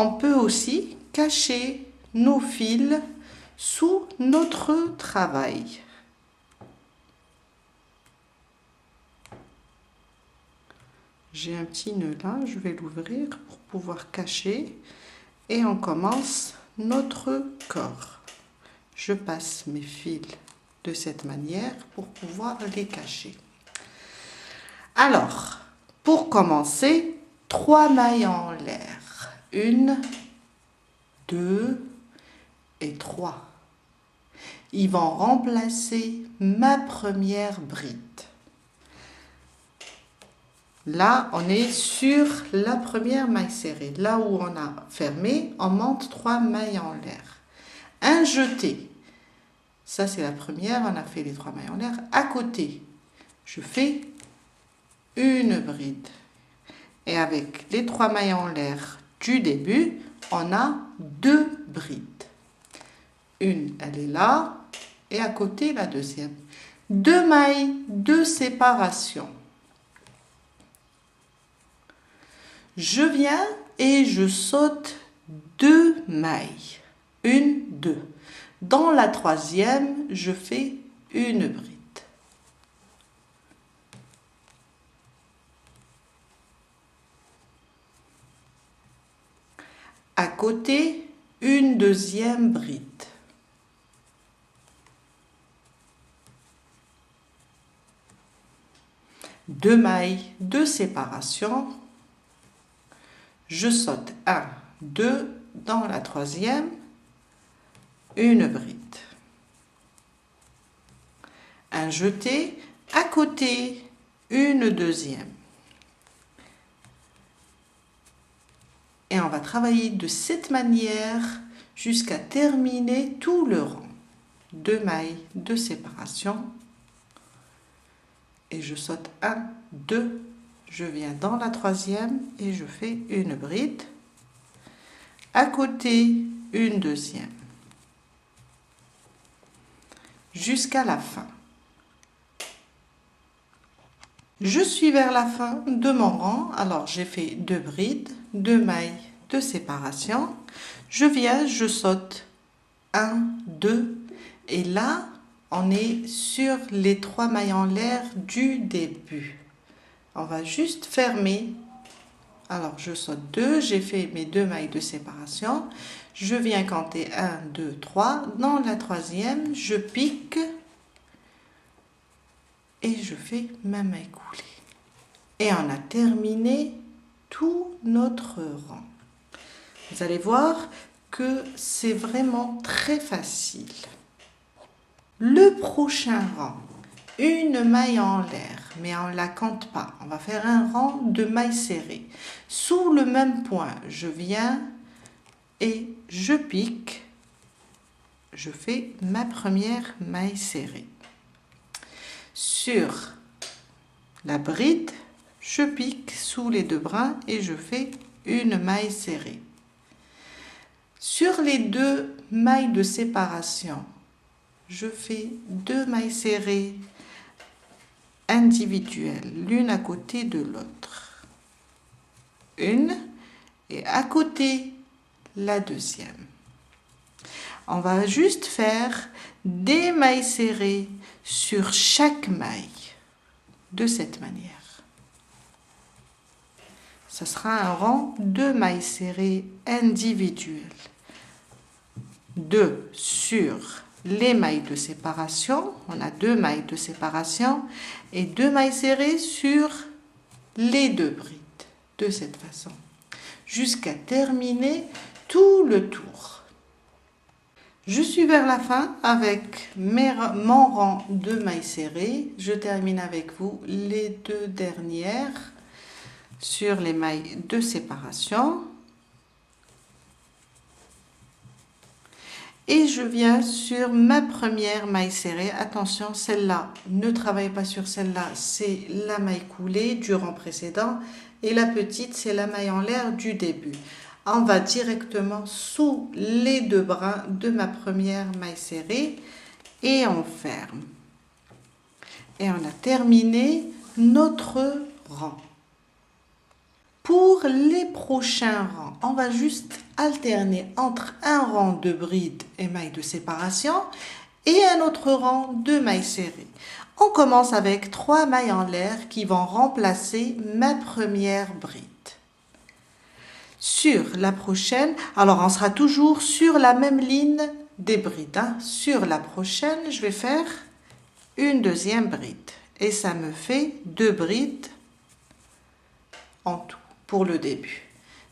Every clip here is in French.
On peut aussi cacher nos fils sous notre travail. J'ai un petit nœud là, je vais l'ouvrir pour pouvoir cacher et on commence notre corps. Je passe mes fils de cette manière pour pouvoir les cacher. Alors, pour commencer, 3 mailles en l'air. 1, 2 et 3. Ils vont remplacer ma première bride. Là, on est sur la première maille serrée. Là où on a fermé, on monte 3 mailles en l'air. Un jeté. Ça, c'est la première. On a fait les 3 mailles en l'air. À côté, je fais une bride. Et avec les 3 mailles en l'air du début, on a 2 brides. Une, elle est là. Et à côté, la deuxième. 2 mailles de séparation. Je viens et je saute 2 mailles. 1, 2. Dans la troisième, je fais une bride. À côté, une deuxième bride. Deux mailles de séparation. Je saute 1, 2, dans la troisième, une bride. Un jeté, à côté, une deuxième. Et on va travailler de cette manière jusqu'à terminer tout le rang. 2 mailles de séparation. Et je saute 1, 2, je viens dans la troisième et je fais une bride. À côté, une deuxième. Jusqu'à la fin. Je suis vers la fin de mon rang. Alors, j'ai fait 2 brides, 2 mailles de séparation. Je viens, je saute 1, 2. Et là, on est sur les 3 mailles en l'air du début. On va juste fermer. Alors, je saute 2. J'ai fait mes 2 mailles de séparation. Je viens compter 1, 2, 3. Dans la troisième, je pique. Et je fais ma maille coulée. Et on a terminé tout notre rang. Vous allez voir que c'est vraiment très facile. Le prochain rang, une maille en l'air, mais on ne la compte pas. On va faire un rang de mailles serrées. Sous le même point, je viens et je pique. Je fais ma première maille serrée. Sur la bride, je pique sous les 2 brins et je fais une maille serrée. Sur les 2 mailles de séparation, je fais 2 mailles serrées individuelles, l'une à côté de l'autre. Une et à côté la deuxième. On va juste faire des mailles serrées sur chaque maille de cette manière. Ça sera un rang de mailles serrées individuelles. 2 sur les mailles de séparation. On a 2 mailles de séparation et 2 mailles serrées sur les 2 brides. De cette façon. Jusqu'à terminer tout le tour. Je suis vers la fin avec mon rang de mailles serrées. Je termine avec vous les 2 dernières sur les mailles de séparation. Et je viens sur ma première maille serrée. Attention, celle-là, ne travaillez pas sur celle-là, c'est la maille coulée du rang précédent. Et la petite, c'est la maille en l'air du début. On va directement sous les 2 brins de ma première maille serrée et on ferme. Et on a terminé notre rang. Pour les prochains rangs, on va juste alterner entre un rang de bride et mailles de séparation et un autre rang de mailles serrées. On commence avec 3 mailles en l'air qui vont remplacer ma première bride. Sur la prochaine, alors on sera toujours sur la même ligne des brides. Sur la prochaine, je vais faire une deuxième bride et ça me fait 2 brides en tout pour le début.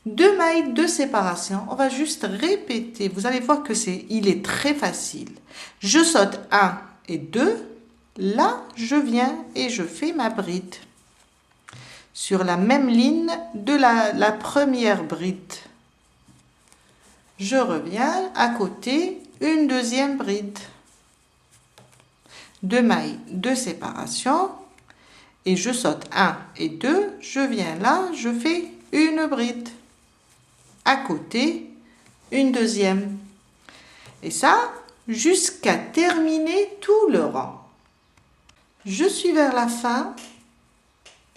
2 mailles de séparation, on va juste répéter. Vous allez voir que il est très facile. Je saute 1 et 2. Là, je viens et je fais ma bride. Sur la même ligne de la première bride. Je reviens à côté, une deuxième bride. 2 mailles de séparation. Et je saute 1 et 2. Je viens là, je fais une bride. À côté, une deuxième. Et ça, jusqu'à terminer tout le rang. Je suis vers la fin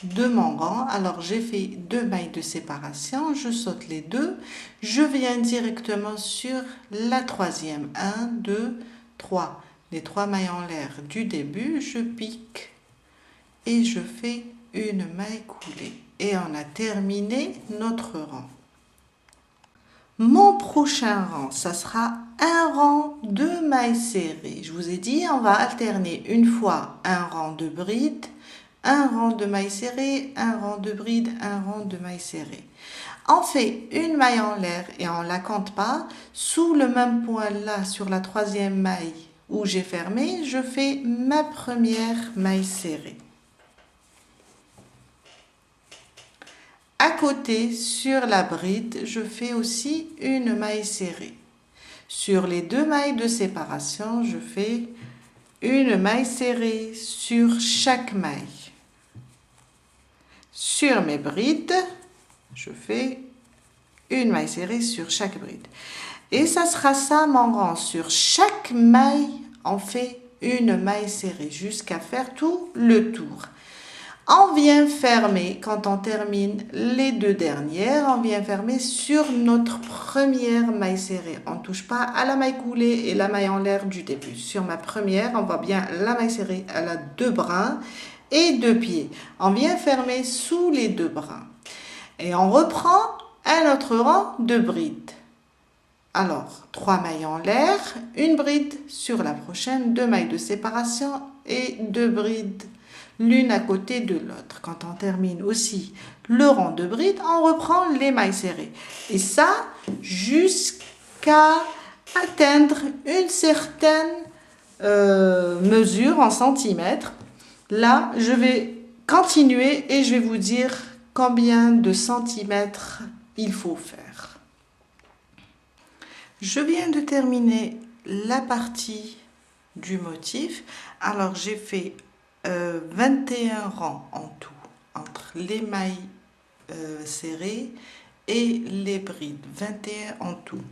de mon rang. Alors, j'ai fait 2 mailles de séparation. Je saute les 2. Je viens directement sur la troisième. 1, 2, 3. Les 3 mailles en l'air du début. Je pique et je fais une maille coulée. Et on a terminé notre rang. Mon prochain rang, ça sera un rang de mailles serrées. Je vous ai dit, on va alterner une fois un rang de bride, un rang de mailles serrées, un rang de bride, un rang de mailles serrées. On fait une maille en l'air et on ne la compte pas. Sous le même point là, sur la troisième maille où j'ai fermé, je fais ma première maille serrée. À côté, sur la bride, je fais aussi une maille serrée. Sur les 2 mailles de séparation, je fais une maille serrée sur chaque maille. Sur mes brides, je fais une maille serrée sur chaque bride. Et ça sera ça mon rang. Sur chaque maille, on fait une maille serrée jusqu'à faire tout le tour. On vient fermer, quand on termine les 2 dernières, on vient fermer sur notre première maille serrée. On ne touche pas à la maille coulée et la maille en l'air du début. Sur ma première, on voit bien la maille serrée, elle a 2 brins et 2 pieds. On vient fermer sous les 2 brins. Et on reprend un autre rang de brides. Alors, 3 mailles en l'air, une bride sur la prochaine, 2 mailles de séparation et 2 brides. L'une à côté de l'autre. Quand on termine aussi le rang de bride, on reprend les mailles serrées. Et ça, jusqu'à atteindre une certaine mesure en centimètres. Là, je vais continuer et je vais vous dire combien de centimètres il faut faire. Je viens de terminer la partie du motif. Alors, j'ai fait 21 rangs en tout, entre les mailles serrées et les brides, 21 en tout.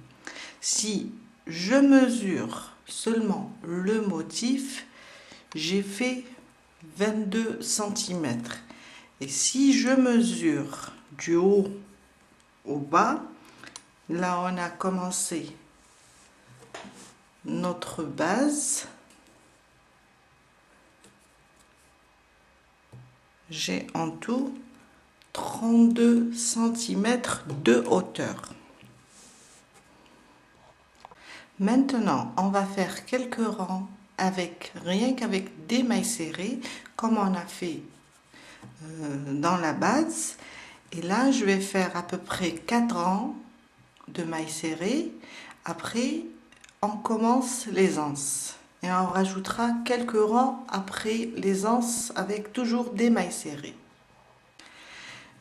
Si je mesure seulement le motif, j'ai fait 22 cm. Et si je mesure du haut au bas, là on a commencé notre base. J'ai en tout 32 cm de hauteur. Maintenant, on va faire quelques rangs rien qu'avec des mailles serrées, comme on a fait dans la base. Et là, je vais faire à peu près 4 rangs de mailles serrées. Après, on commence les anses. Et on rajoutera quelques rangs après les anses avec toujours des mailles serrées.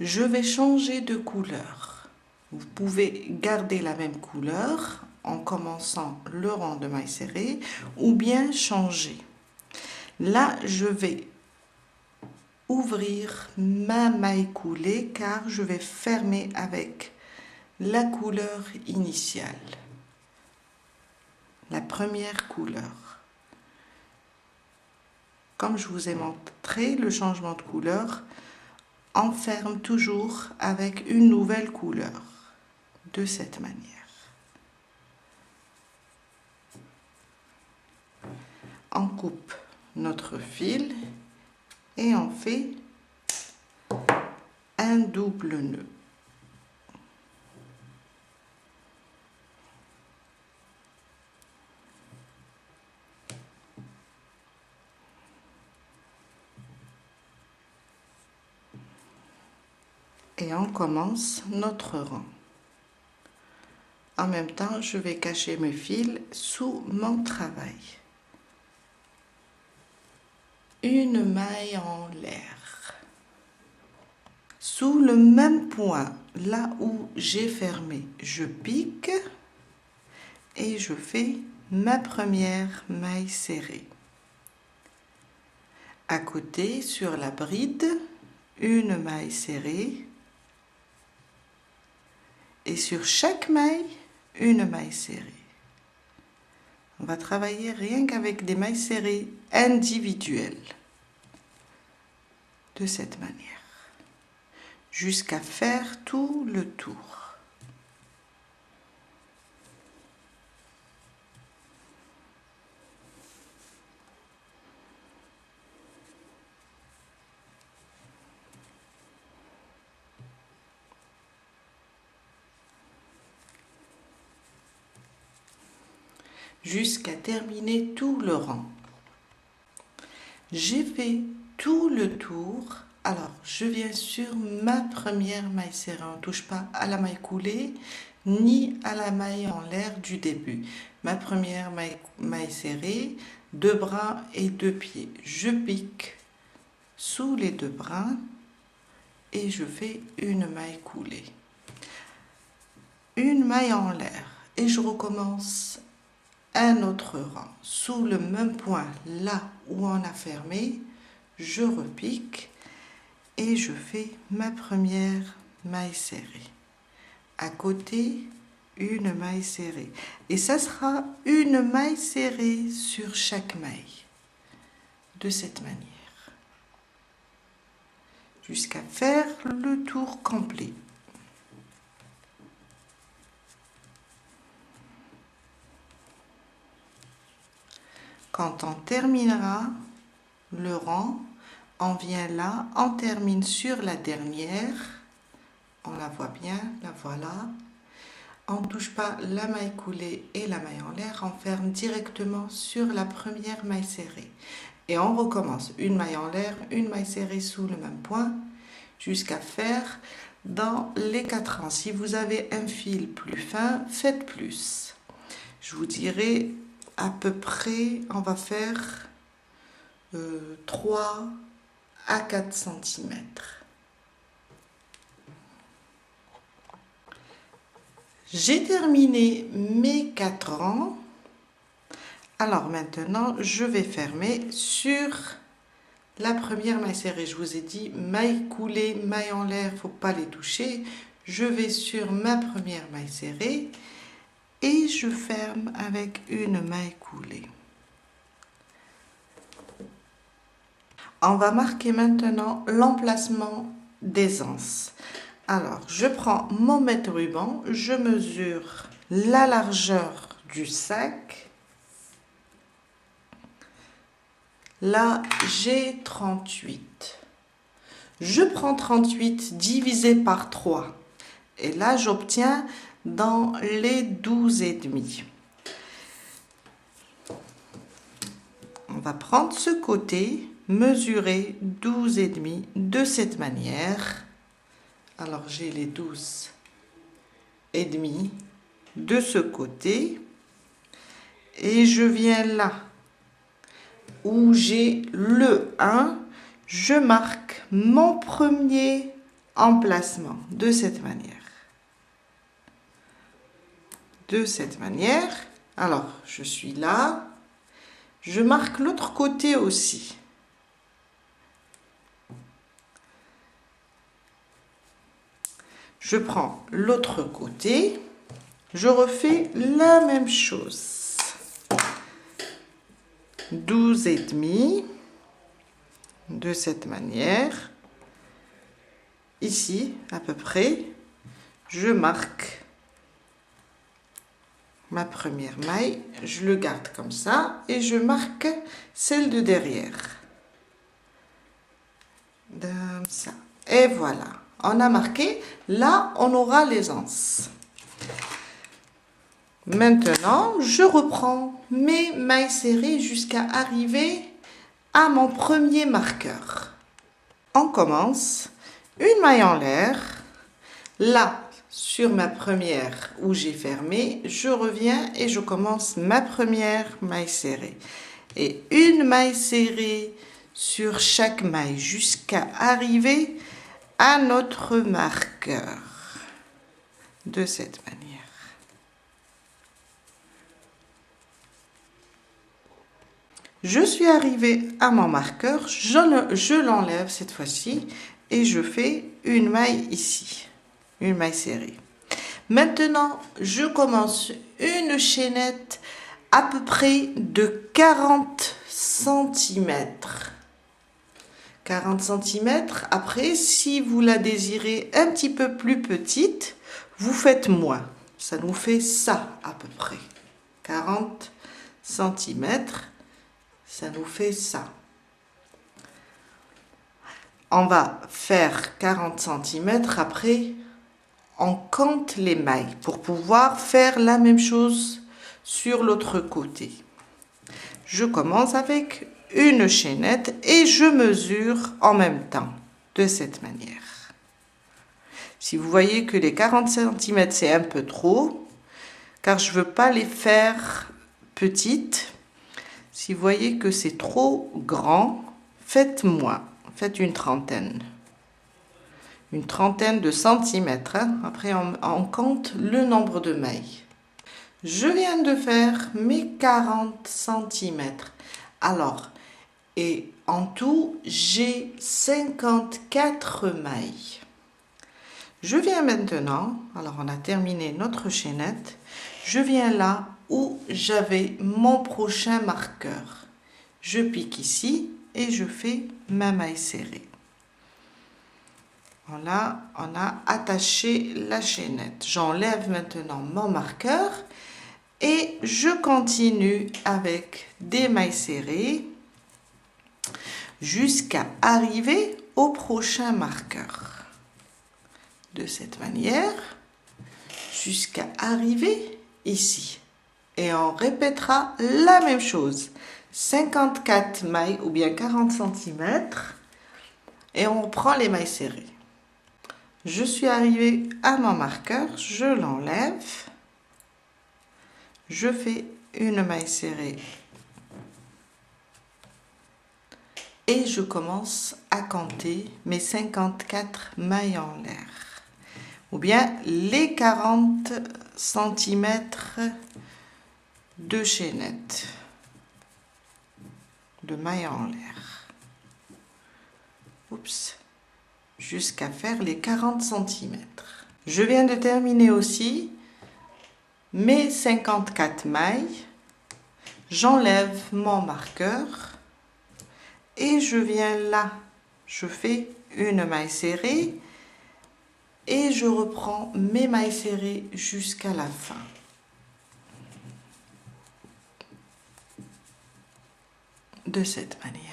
Je vais changer de couleur. Vous pouvez garder la même couleur en commençant le rang de mailles serrées ou bien changer. Là, je vais ouvrir ma maille coulée car je vais fermer avec la couleur initiale. La première couleur. Comme je vous ai montré le changement de couleur, enferme toujours avec une nouvelle couleur, de cette manière. On coupe notre fil et on fait un double nœud. Et on commence notre rang. En même temps, je vais cacher mes fils sous mon travail. Une maille en l'air. Sous le même point, là où j'ai fermé, je pique et je fais ma première maille serrée. À côté, sur la bride, une maille serrée. Et sur chaque maille, une maille serrée. On va travailler rien qu'avec des mailles serrées individuelles. De cette manière. Jusqu'à faire tout le tour. Jusqu'à terminer tout le rang. J'ai fait tout le tour. Alors, je viens sur ma première maille serrée. On ne touche pas à la maille coulée ni à la maille en l'air du début. Ma première maille serrée, 2 brins et 2 pieds. Je pique sous les 2 brins et je fais une maille coulée. Une maille en l'air et je recommence un autre rang. Sous le même point, là où on a fermé, je repique et je fais ma première maille serrée. À côté, une maille serrée. Et ça sera une maille serrée sur chaque maille. De cette manière. Jusqu'à faire le tour complet. Quand on terminera le rang, on vient là, on termine sur la dernière. On la voit bien, la voilà. On ne touche pas la maille coulée et la maille en l'air, on ferme directement sur la première maille serrée. Et on recommence une maille en l'air, une maille serrée sous le même point, jusqu'à faire dans les 4 rangs. Si vous avez un fil plus fin, faites plus. Je vous dirai à peu près, on va faire 3 à 4 cm. J'ai terminé mes 4 rangs. Alors maintenant, je vais fermer sur la première maille serrée. Je vous ai dit, maille coulée, maille en l'air, il ne faut pas les toucher. Je vais sur ma première maille serrée et je ferme avec une maille coulée. On va marquer maintenant l'emplacement des anses. Alors, je prends mon mètre-ruban, je mesure la largeur du sac. Là, j'ai 38. Je prends 38 divisé par 3. Et là, j'obtiens dans les 12,5. On va prendre ce côté, mesurer 12,5 de cette manière. Alors, j'ai les 12,5 de ce côté. Et je viens là où j'ai le 1. Je marque mon premier emplacement de cette manière. De cette manière. Alors, je suis là. Je marque l'autre côté aussi. Je prends l'autre côté. Je refais la même chose. 12,5 de cette manière. ici à peu près, je marque ma première maille, je le garde comme ça et je marque celle de derrière. Comme ça. Et voilà, on a marqué. Là, on aura les anses. Maintenant, je reprends mes mailles serrées jusqu'à arriver à mon premier marqueur. On commence une maille en l'air. Là, sur ma première où j'ai fermé, je reviens et je commence ma première maille serrée. Et une maille serrée sur chaque maille jusqu'à arriver à notre marqueur. De cette manière. Je suis arrivée à mon marqueur, je l'enlève cette fois-ci et je fais une maille ici, une maille serrée. Maintenant, je commence une chaînette à peu près de 40 cm. 40 cm. Après, si vous la désirez un petit peu plus petite, vous faites moins. Ça nous fait ça à peu près. 40 cm. Ça nous fait ça. On va faire 40 cm. Après, on compte les mailles pour pouvoir faire la même chose sur l'autre côté. Je commence avec une chaînette et je mesure en même temps, de cette manière. Si vous voyez que les 40 cm c'est un peu trop, car je ne veux pas les faire petites. Si vous voyez que c'est trop grand, faites moins, faites une trentaine de centimètres. Hein. Après, on compte le nombre de mailles. Je viens de faire mes 40 cm. Alors, et en tout, j'ai 54 mailles. Je viens maintenant, alors on a terminé notre chaînette, je viens là où j'avais mon prochain marqueur. Je pique ici et je fais ma maille serrée. Voilà, on a attaché la chaînette. J'enlève maintenant mon marqueur et je continue avec des mailles serrées jusqu'à arriver au prochain marqueur. De cette manière, jusqu'à arriver ici. Et on répétera la même chose. 54 mailles ou bien 40 cm et on prend les mailles serrées. Je suis arrivée à mon marqueur, je l'enlève, je fais une maille serrée et je commence à compter mes 54 mailles en l'air ou bien les 40 cm de chaînette de mailles en l'air. Oups. Jusqu'à faire les 40 cm. Je viens de terminer aussi mes 54 mailles. J'enlève mon marqueur et je viens là. Je fais une maille serrée et je reprends mes mailles serrées jusqu'à la fin. De cette manière.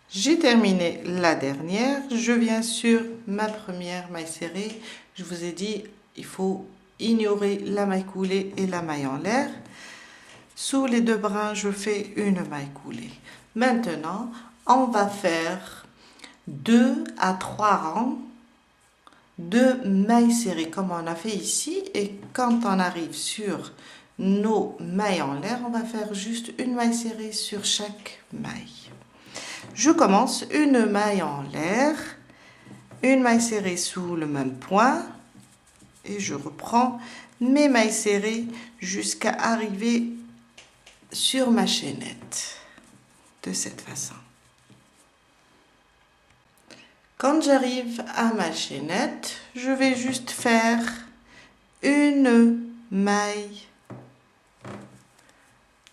J'ai terminé la dernière, je viens sur ma première maille serrée. Je vous ai dit, il faut ignorer la maille coulée et la maille en l'air. Sous les deux brins, je fais une maille coulée. Maintenant, on va faire 2 à 3 rangs de mailles serrées comme on a fait ici. Et quand on arrive sur nos mailles en l'air, on va faire juste une maille serrée sur chaque maille. Je commence une maille en l'air, une maille serrée sous le même point et je reprends mes mailles serrées jusqu'à arriver sur ma chaînette de cette façon. Quand j'arrive à ma chaînette, je vais juste faire une maille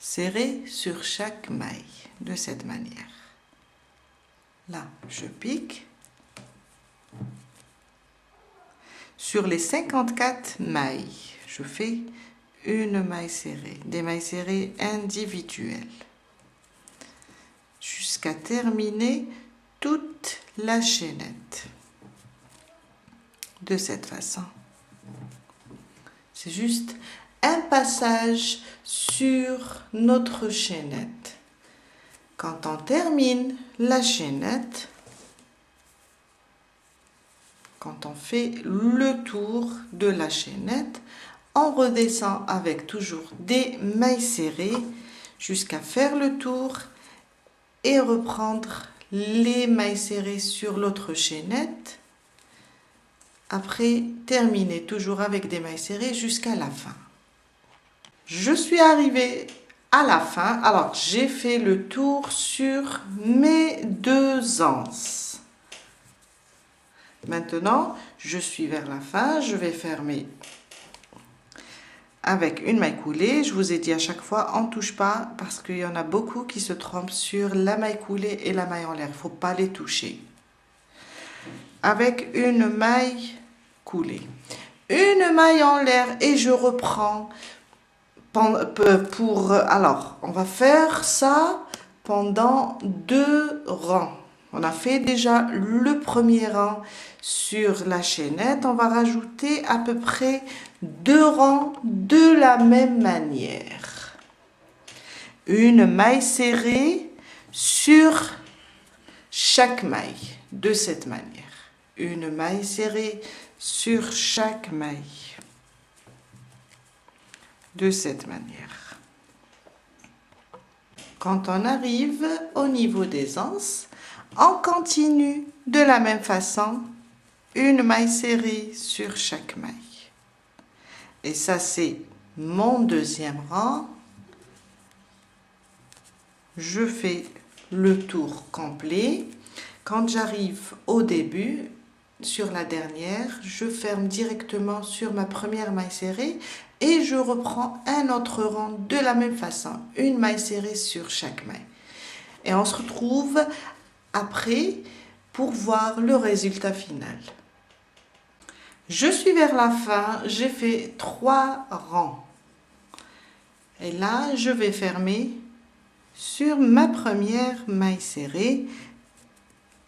serré sur chaque maille, de cette manière. Là, je pique. Sur les 54 mailles, je fais une maille serrée, des mailles serrées individuelles, jusqu'à terminer toute la chaînette. De cette façon. C'est juste un passage sur notre chaînette. Quand on termine la chaînette, quand on fait le tour de la chaînette, on redescend avec toujours des mailles serrées jusqu'à faire le tour et reprendre les mailles serrées sur l'autre chaînette. Après, terminer toujours avec des mailles serrées jusqu'à la fin. Je suis arrivée à la fin. Alors, j'ai fait le tour sur mes 2 anses. Maintenant, je suis vers la fin. Je vais fermer avec une maille coulée. Je vous ai dit à chaque fois, on ne touche pas parce qu'il y en a beaucoup qui se trompent sur la maille coulée et la maille en l'air. Il ne faut pas les toucher. Avec une maille coulée, une maille en l'air et je reprends alors on va faire ça pendant 2 rangs. On a fait déjà le premier rang sur la chaînette, on va rajouter à peu près 2 rangs de la même manière. Une maille serrée sur chaque maille de cette manière. Une maille serrée sur chaque maille de cette manière. Quand on arrive au niveau des anses, on continue de la même façon, une maille serrée sur chaque maille. Et ça, c'est mon 2e rang. Je fais le tour complet. Quand j'arrive au début, sur la dernière, je ferme directement sur ma première maille serrée et je reprends un autre rang de la même façon, une maille serrée sur chaque maille. Et on se retrouve après pour voir le résultat final. Je suis vers la fin, j'ai fait 3 rangs. Et là, je vais fermer sur ma première maille serrée.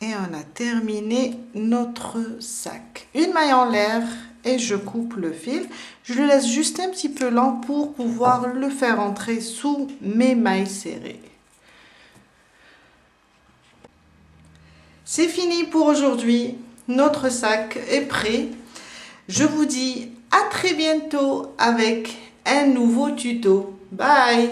Et on a terminé notre sac. Une maille en l'air et je coupe le fil. Je le laisse juste un petit peu lent pour pouvoir le faire entrer sous mes mailles serrées. C'est fini pour aujourd'hui. Notre sac est prêt. Je vous dis à très bientôt avec un nouveau tuto. Bye!